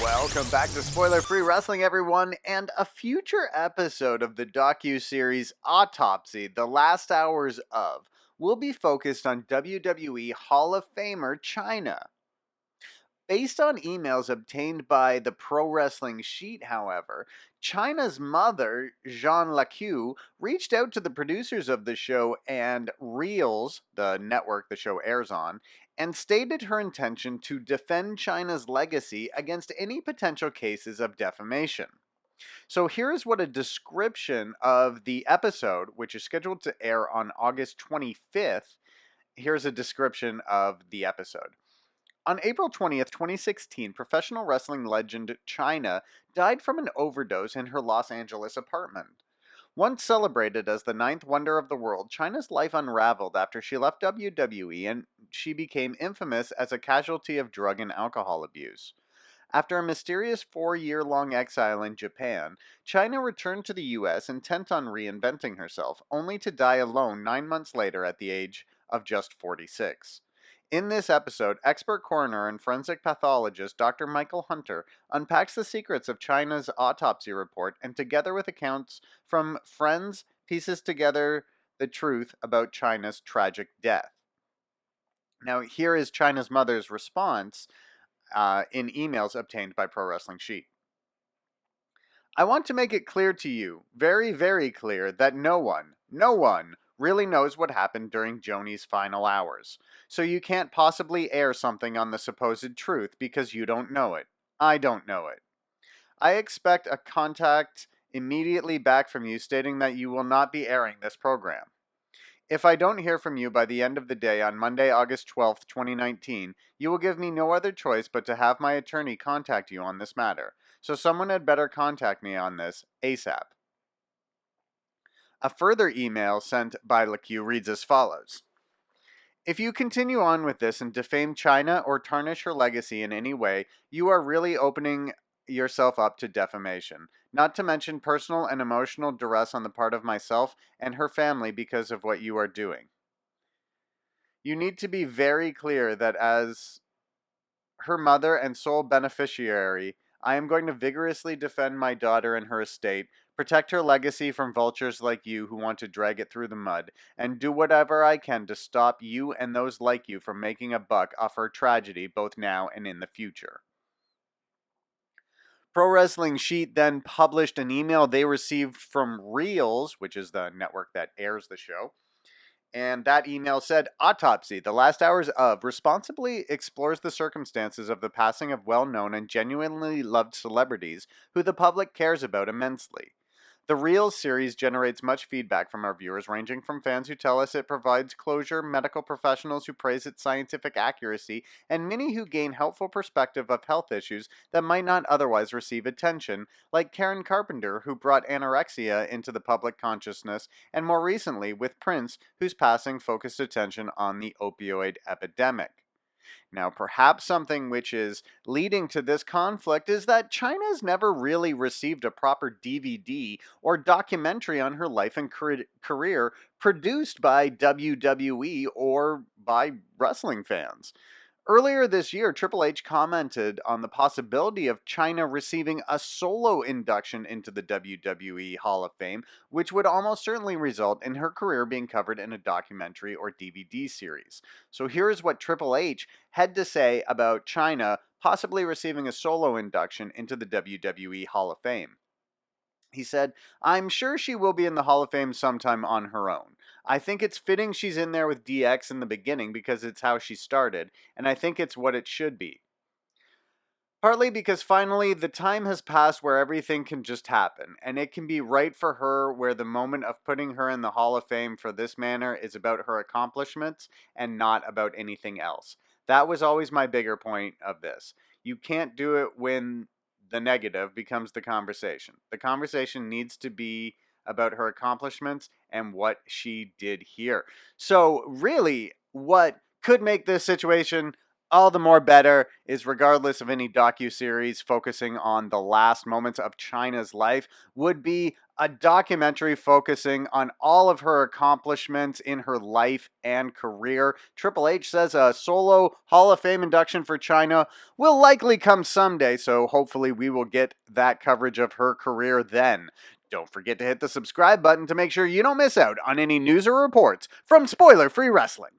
Welcome back to Spoiler-Free Wrestling, everyone, and a future episode of the docuseries Autopsy, The Last Hours Of, will be focused on WWE Hall of Famer Chyna. Based on emails obtained by the Pro Wrestling Sheet, however, Chyna's mother, Jean Lacue, reached out to the producers of the show and Reels, the network the show airs on, and stated her intention to defend Chyna's legacy against any potential cases of defamation. So here's what a description of the episode, which is scheduled to air on August 25th, here's a description of the episode. On April 20th, 2016, professional wrestling legend Chyna died from an overdose in her Los Angeles apartment. Once celebrated as the ninth wonder of the world, Chyna's life unraveled after she left WWE and she became infamous as a casualty of drug and alcohol abuse. After a mysterious 4-year-long exile in Japan, Chyna returned to the US intent on reinventing herself, only to die alone 9 months later at the age of just 46. In this episode, expert coroner and forensic pathologist Dr. Michael Hunter unpacks the secrets of Chyna's autopsy report and, together with accounts from friends, pieces together the truth about Chyna's tragic death. Now, here is Chyna's mother's response in emails obtained by Pro Wrestling Sheet. I want to make it clear to you, very, very clear, that no one really knows what happened during Joni's final hours. So you can't possibly air something on the supposed truth because you don't know it. I don't know it. I expect a contact immediately back from you stating that you will not be airing this program. If I don't hear from you by the end of the day on Monday, August 12th, 2019, you will give me no other choice but to have my attorney contact you on this matter. So someone had better contact me on this ASAP. A further email sent by Lacue reads as follows. If you continue on with this and defame Chyna or tarnish her legacy in any way, you are really opening yourself up to defamation, not to mention personal and emotional duress on the part of myself and her family because of what you are doing. You need to be very clear that as her mother and sole beneficiary, I am going to vigorously defend my daughter and her estate, protect her legacy from vultures like you who want to drag it through the mud, and do whatever I can to stop you and those like you from making a buck off her tragedy both now and in the future. Pro Wrestling Sheet then published an email they received from Reels, which is the network that airs the show. And that email said, Autopsy, The Last Hours Of, responsibly explores the circumstances of the passing of well-known and genuinely loved celebrities who the public cares about immensely. The Reels series generates much feedback from our viewers, ranging from fans who tell us it provides closure, medical professionals who praise its scientific accuracy, and many who gain helpful perspective of health issues that might not otherwise receive attention, like Karen Carpenter, who brought anorexia into the public consciousness, and more recently with Prince, whose passing focused attention on the opioid epidemic. Now, perhaps something which is leading to this conflict is that Chyna's never really received a proper DVD or documentary on her life and career produced by WWE or by wrestling fans. Earlier this year, Triple H commented on the possibility of Chyna receiving a solo induction into the WWE Hall of Fame, which would almost certainly result in her career being covered in a documentary or DVD series. So here's what Triple H had to say about Chyna possibly receiving a solo induction into the WWE Hall of Fame. He said, I'm sure she will be in the Hall of Fame sometime on her own. I think it's fitting she's in there with DX in the beginning because it's how she started, and I think it's what it should be. Partly because finally the time has passed where everything can just happen, and it can be right for her where the moment of putting her in the Hall of Fame for this manner is about her accomplishments and not about anything else. That was always my bigger point of this. You can't do it when the negative becomes the conversation. The conversation needs to be about her accomplishments and what she did here. So really, what could make this situation all the more better is, regardless of any docuseries focusing on the last moments of Chyna's life, would be a documentary focusing on all of her accomplishments in her life and career. Triple H says a solo Hall of Fame induction for Chyna will likely come someday, so hopefully we will get that coverage of her career then. Don't forget to hit the subscribe button to make sure you don't miss out on any news or reports from Spoiler Free Wrestling.